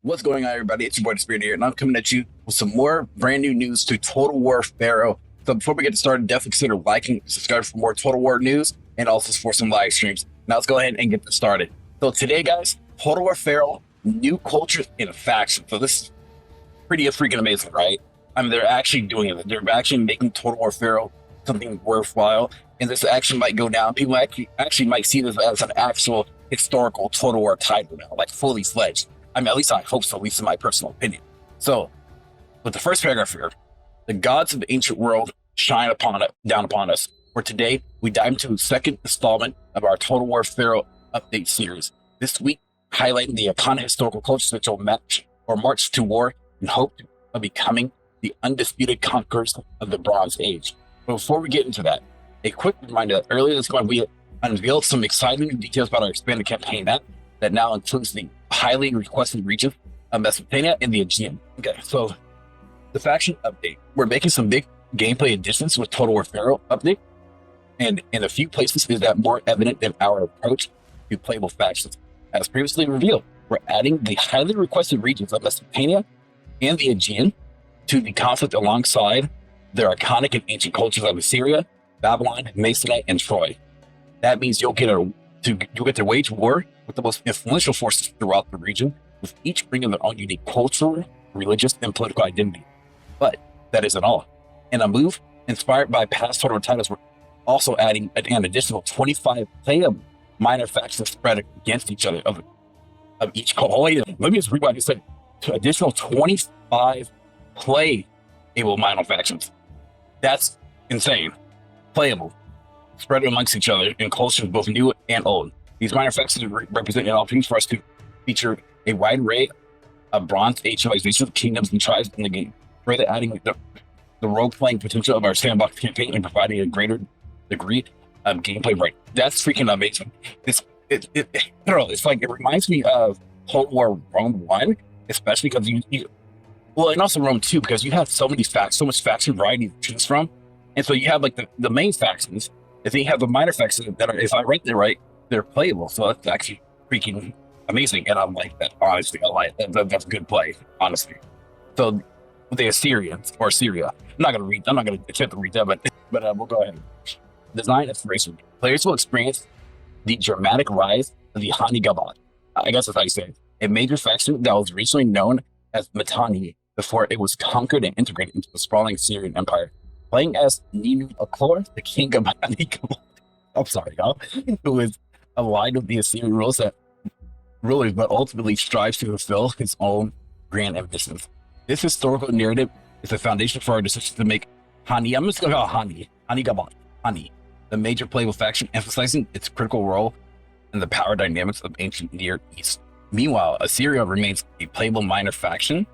What's going on, everybody? It's your boy DisBearity here, and I'm coming at you with some more brand new news to Total War Pharaoh. So before we get started, definitely consider liking, subscribe for more Total War news, and also for some live streams. Now let's go ahead and get this started. So today, guys, Total War Pharaoh, new cultures in faction. So this is pretty freaking amazing, right? I mean, they're actually doing it. They're actually making Total War Pharaoh something worthwhile, and this actually might go down. People actually might see this as an actual historical Total War title now, like fully fledged. I mean, at least I hope so, at least in my personal opinion. So, with the first paragraph here, the gods of the ancient world shine down upon us. For today, we dive into the second installment of our Total War Pharaoh update series. This week, highlighting the iconic historical cultures which will march to war in hope of becoming the undisputed conquerors of the Bronze Age. But before we get into that, a quick reminder that earlier this month we unveiled some exciting new details about our expanded campaign map that now includes the highly requested region of Mesopotamia and the Aegean. Okay, so the faction update. We're making some big gameplay additions with Total War Pharaoh update, and in a few places is that more evident than our approach to playable factions. As previously revealed, we're adding the highly requested regions of Mesopotamia and the Aegean to the conflict alongside their iconic and ancient cultures of Assyria, Babylon, Masonite, and Troy. That means you'll get to wage war with the most influential forces throughout the region, with each bringing their own unique cultural, religious, and political identity. But that isn't all. In a move inspired by past Total War titles, we're also adding an additional 25 playable minor factions spread against each other of each cult. Oh, wait, let me just read what I said. Additional 25 playable minor factions. That's insane. Playable, spread amongst each other in cultures both new and old. These minor factions represent an opportunity for us to feature a wide array of Bronze Age civilizations, kingdoms, and tribes in the game, further adding the role-playing potential of our sandbox campaign and providing a greater degree of gameplay. Right, that's freaking amazing. I don't know. It's like it reminds me of Total War Rome 1, especially because well, and also Rome 2, because you have so much faction variety to choose from, and so you have like the main factions. If you have the minor factions that are, if I read it right, they're playable. So that's actually freaking amazing, and I like that. Honestly, I like that. That's a good play, honestly. So the Assyrians or Syria. I'm not gonna attempt to read that, but we'll go ahead. Design inspiration. Players will experience the dramatic rise of the Hani-Gabat. I guess that's how you say it. A major faction that was recently known as Mitanni before it was conquered and integrated into the sprawling Syrian Empire. Playing as Ninu Aklor, the king of Hani-Gabat. I'm sorry, y'all. Who is aligned with the Assyrian rulers, but ultimately strives to fulfill his own grand ambitions. This historical narrative is the foundation for our decision to make Hani, I'm just going to call it Hani-Gabat, the major playable faction, emphasizing its critical role in the power dynamics of ancient Near East. Meanwhile, Assyria remains a playable minor faction,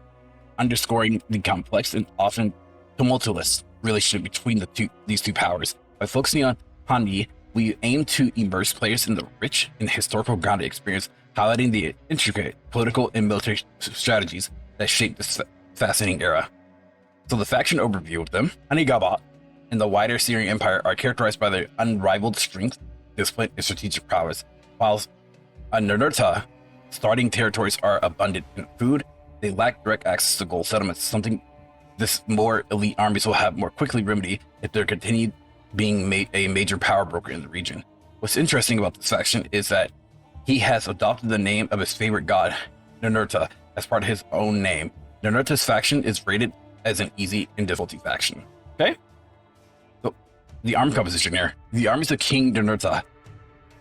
underscoring the complex and often tumultuous relationship between these two powers. By focusing on Hani, we aim to immerse players in the rich and historical grounded experience, highlighting the intricate political and military strategies that shape this fascinating era. So the faction overview of them, Hani-Gabat and the wider Syrian Empire are characterized by their unrivaled strength, discipline, and strategic prowess, whilst Ninurta starting territories are abundant in food. They lack direct access to gold settlements, something this more elite armies will have more quickly remedy if they're continued being a major power broker in the region. What's interesting about this faction is that he has adopted the name of his favorite god, Ninurta, as part of his own name. Ninurta's faction is rated as an easy and difficulty faction. Okay? So, the arm composition here. The armies of King Ninurta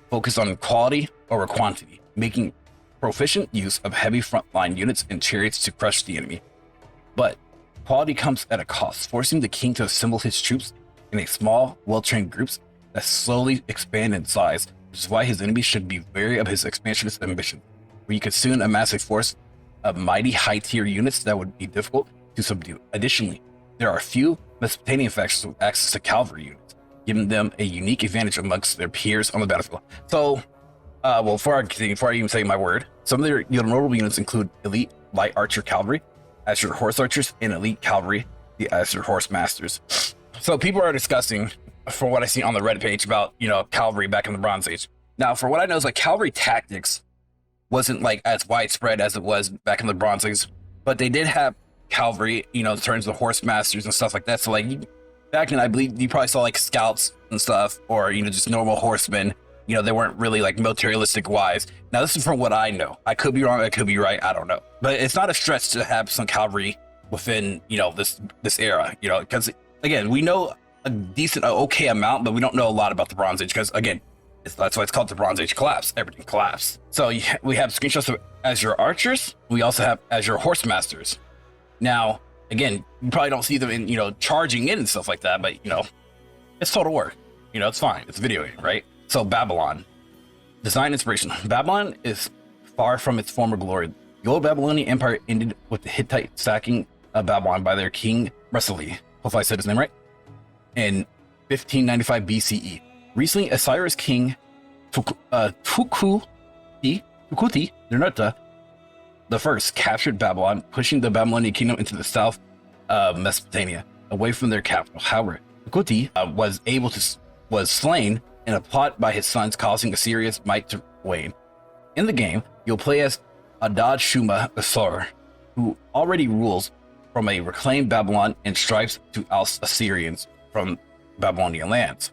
focus on quality over quantity, making proficient use of heavy frontline units and chariots to crush the enemy. But quality comes at a cost, forcing the king to assemble his troops in a small, well-trained groups that slowly expand in size, which is why his enemies should be wary of his expansionist ambition, where you could soon amass a force of mighty high-tier units that would be difficult to subdue. Additionally, there are few Mesopotamian factions with access to cavalry units, giving them a unique advantage amongst their peers on the battlefield. So, before I even say my word, some of their notable units include elite light archer cavalry, Azure horse archers, and elite cavalry, the Azure horse masters. So people are discussing, from what I see on the Reddit page, about cavalry back in the Bronze Age. Now, for what I know, is like cavalry tactics wasn't like as widespread as it was back in the Bronze Age, but they did have cavalry, in terms of horse masters and stuff like that. So like back then, I believe you probably saw like scouts and stuff, or just normal horsemen. They weren't really like militaristic wise. Now this is from what I know. I could be wrong, I could be right, I don't know. But it's not a stretch to have some cavalry within this era. Because again, we know a decent, okay amount, but we don't know a lot about the Bronze Age. Because again, that's why it's called the Bronze Age collapse. Everything collapsed. So we have screenshots of Azure archers. We also have Azure horse masters. Now, again, you probably don't see them in charging in and stuff like that, but it's Total War. It's fine. It's a video game, right? So Babylon, design inspiration. Babylon is far from its former glory. The old Babylonian Empire ended with the Hittite sacking of Babylon by their king Resali. Hopefully I said his name right. In 1595 BCE. Recently, Osiris king Tukuti Nerta the first captured Babylon, pushing the Babylonian kingdom into the south of Mesopotamia, away from their capital. However, Tukuti was slain in a plot by his sons, causing Assyria's might to wane. In the game, you'll play as Adad Shuma Asur, who already rules from a reclaimed Babylon and strives to oust Assyrians from Babylonian lands.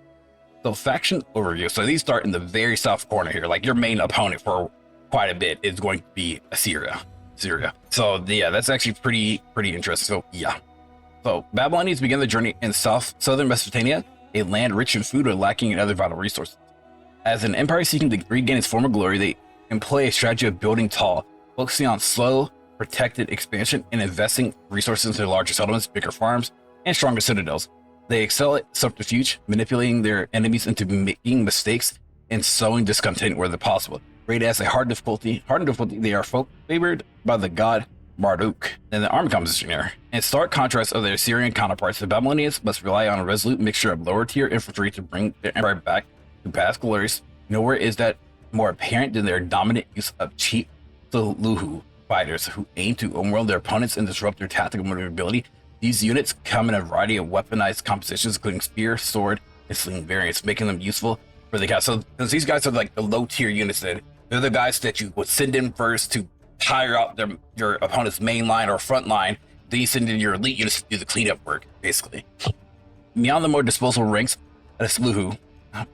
So faction overview. So these start in the very south corner here. Like your main opponent for quite a bit is going to be Assyria. So yeah, that's actually pretty interesting. So yeah. So Babylonians begin the journey in southern Mesopotamia, a land rich in food but lacking in other vital resources. As an empire seeking to regain its former glory, they employ a strategy of building tall, focusing on slow, protected expansion and investing resources into larger settlements, bigger farms, and stronger citadels. They excel at subterfuge, manipulating their enemies into making mistakes and sowing discontent where they're possible. Rated as a hard difficulty, they are favored by the god Marduk. And the army composition here. In stark contrast of their Assyrian counterparts, the Babylonians must rely on a resolute mixture of lower tier infantry to bring their empire back to past glories. Nowhere is that more apparent than their dominant use of cheap Suluhu fighters who aim to overwhelm their opponents and disrupt their tactical maneuverability. These units come in a variety of weaponized compositions, including spear, sword, and sling variants, making them useful for the guys. So these guys are like the low tier units. They're the guys that you would send in first to tire out your opponent's main line or front line. Then you send in your elite units to do the cleanup work, basically. Beyond the more disposable ranks of Suluhu,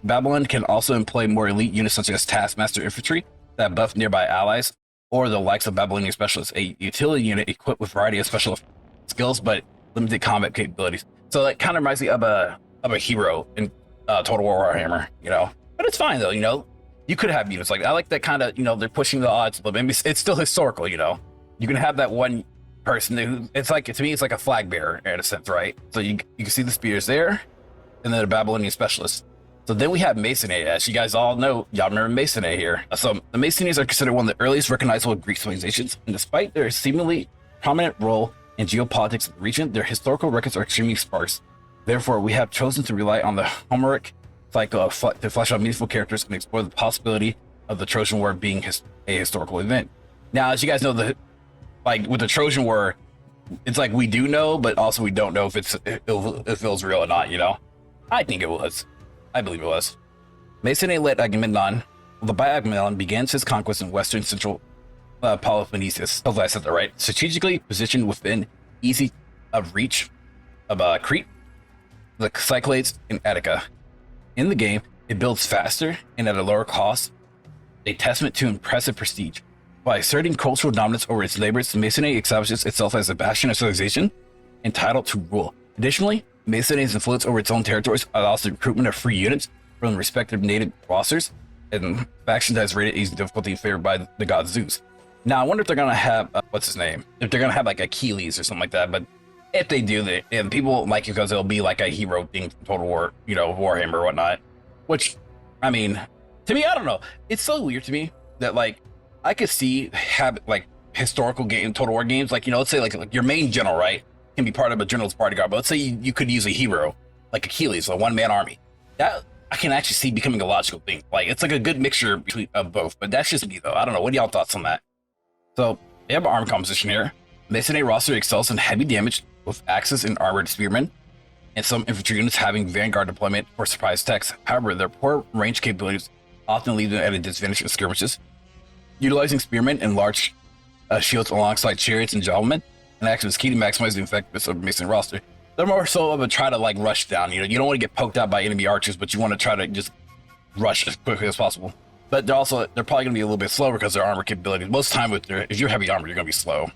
Babylon can also employ more elite units such as Taskmaster infantry that buff nearby allies, or the likes of Babylonian specialists, a utility unit equipped with a variety of special skills but limited combat capabilities. So that kind of reminds me of a hero in Total War Warhammer, But it's fine though, You could have units like I like that kind of, they're pushing the odds, but maybe it's still historical, You can have that one person who it's like, to me, it's like a flag bearer in a sense, right? So you can see the spears there, and then the Babylonian specialists. So then we have Masonry, as you guys all know. Y'all remember Masonry here. So the Masonies are considered one of the earliest recognizable Greek civilizations, and despite their seemingly prominent role in geopolitics of the region, their historical records are extremely sparse. Therefore, we have chosen to rely on the Homeric cycle to flesh out meaningful characters and explore the possibility of the Trojan War being a historical event. Now, as you guys know, with the Trojan War, it's like we do know, but also we don't know if it feels real or not. I think it was. I believe it was. Masonry led Agamemnon. By Agamemnon begins his conquest in western central Peloponnese. Hopefully I said that right. Strategically positioned within easy of reach of Crete, the Cyclades, and Attica. In the game, it builds faster and at a lower cost, a testament to impressive prestige. By asserting cultural dominance over its neighbors, Masonry establishes itself as a bastion of civilization entitled to rule. Additionally, Masonry's influence over its own territories allows the recruitment of free units from respective native rosters and factions that is rated easy difficulty favored by the god Zeus. Now, I wonder if they're going to have, what's his name? If they're going to have like Achilles or something like that, but if they do, and people like it because it'll be like a hero thing from Total War, Warhammer or whatnot. Which, I mean, to me, I don't know. It's so weird to me that like I could see like historical Total War games, like let's say like your main general, right, can be part of a general's bodyguard. But let's say you could use a hero like Achilles, a one-man army. That I can actually see becoming a logical thing. Like it's like a good mixture between of both. But that's just me though. I don't know. What are y'all thoughts on that? So they have an arm composition here. Masonry roster excels in heavy damage with axes and armored spearmen, and some infantry units having vanguard deployment for surprise attacks. However, their poor range capabilities often leave them at a disadvantage in skirmishes. Utilizing spearmen and large shields alongside chariots and javelin, and action is key to maximize the effectiveness of Mason roster. They're more so of a try to like rush down. You know, you don't want to get poked out by enemy archers, but you want to try to just rush as quickly as possible. But they're probably going to be a little bit slower because their armor capabilities. Most of the time, if you're heavy armor, you're going to be slow.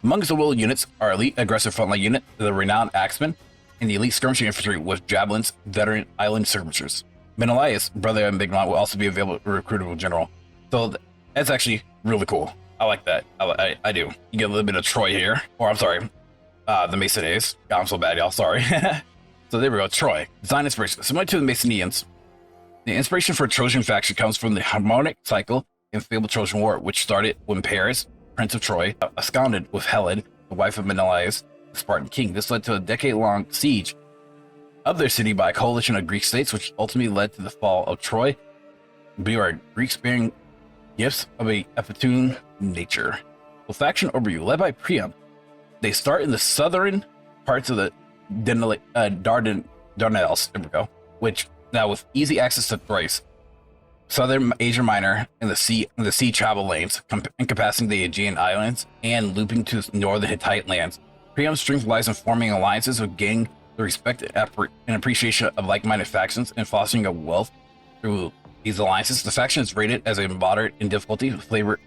Amongst the will units are elite aggressive frontline unit, the renowned axemen, and the elite skirmishing infantry with javelins, veteran island skirmishers. Menelaus, brother of Big Mom, will also be available recruitable general. So that's actually really cool. I like that. I do. You get a little bit of Troy here, or I'm sorry, the Masonians. God, I'm so bad, y'all. Sorry. So there we go. Troy. Design inspiration. Similar to the Masonians, the inspiration for Trojan faction comes from the harmonic cycle in fabled Trojan War, which started when Paris, Prince of Troy, absconded with Helen, the wife of Menelaus, the Spartan king. This led to a decade-long siege of their city by a coalition of Greek states, which ultimately led to the fall of Troy. Beware, Greeks bearing gifts of a opportune nature. The faction overview, led by Priam. They start in the southern parts of the Dardanelles, there we go, which now with easy access to Thrace, southern Asia Minor, and the sea travel lanes, encompassing the Aegean Islands and looping to northern Hittite lands. Priam's strength lies in forming alliances with gaining the respect and appreciation of like-minded factions and fostering a wealth through these alliances. The faction is rated as a moderate in difficulty, flavored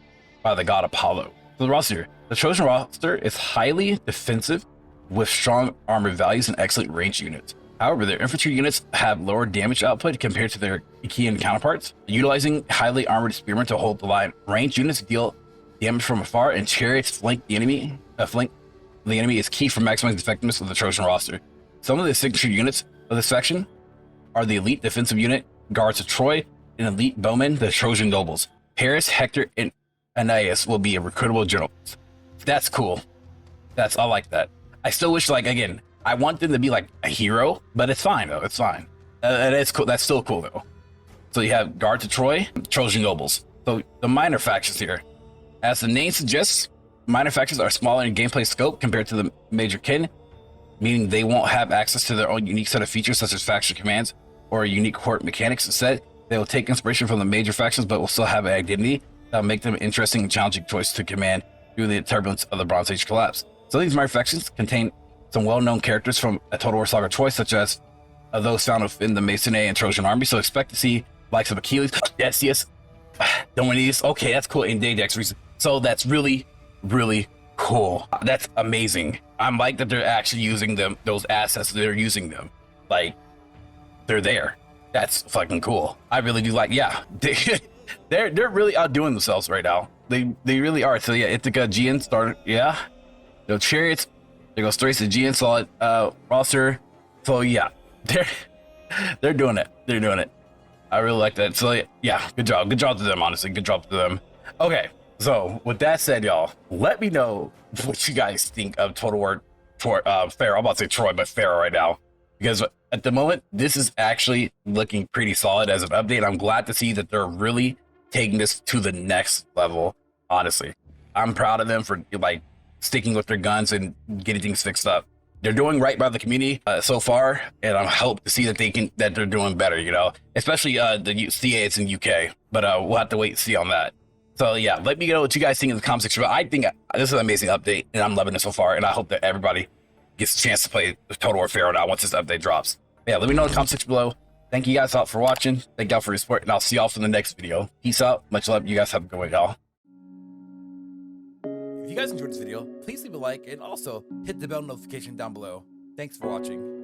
by the god Apollo. So the roster, the Trojan roster is highly defensive with strong armor values and excellent range units. However, their infantry units have lower damage output compared to their Achaean counterparts. Utilizing highly armored spearmen to hold the line, range units deal damage from afar, and chariots flank the enemy. The enemy is key for maximizing the effectiveness of the Trojan roster. Some of the signature units of this section are the elite defensive unit, guards of Troy, and elite bowmen, the Trojan nobles. Paris, Hector, and Aeneas will be a recruitable generals. That's cool. I like that. I still wish, like, again, I want them to be like a hero, but it's fine though. It's fine. And it's cool. That's still cool though. So you have guards of Troy, Trojan nobles. So the minor factions here, as the name suggests, minor factions are smaller in gameplay scope compared to the major kin, meaning they won't have access to their own unique set of features such as faction commands or unique court mechanics. Instead, they will take inspiration from the major factions, but will still have an identity that will make them an interesting and challenging choice to command through the turbulence of the Bronze Age collapse. So these minor factions contain some well-known characters from a Total War Saga choice, such as those found within the Masonry and Trojan army. So expect to see likes of Achilles, Decius, Dominicus. Okay, that's cool. And Dadex. So that's really, really cool. That's amazing. I'm like that they're actually using those assets. They're using them. Like, they're there. That's fucking cool. I really do like, yeah. They're really outdoing themselves right now. They really are. So yeah, Ithaca, Aegean started, yeah. The chariots, there goes Thrace, Aegean, solid roster. So yeah, they're doing it. They're doing it. I really like that. So yeah, good job. Good job to them, honestly. Good job to them. Okay, so with that said, y'all, let me know what you guys think of Total War Pharaoh. I'm about to say Troy, but Pharaoh right now. Because at the moment, this is actually looking pretty solid as an update. I'm glad to see that they're really taking this to the next level, honestly. I'm proud of them for like sticking with their guns and getting things fixed up. They're doing right by the community so far, and I hope to see that they're doing better, you know, especially the CA in UK, but we'll have to wait and see on that. So yeah, let me know what you guys think in the comment section. But I think this is an amazing update, and I'm loving it so far, and I hope that everybody gets a chance to play Total War Pharaoh now once this update drops. Yeah, let me know in the comment section below. Thank you guys all for watching. Thank y'all for your support, and I'll see y'all for the next video. Peace out. Much love. You guys have a good one, y'all. If you guys enjoyed this video, please leave a like and also hit the bell notification down below. Thanks for watching.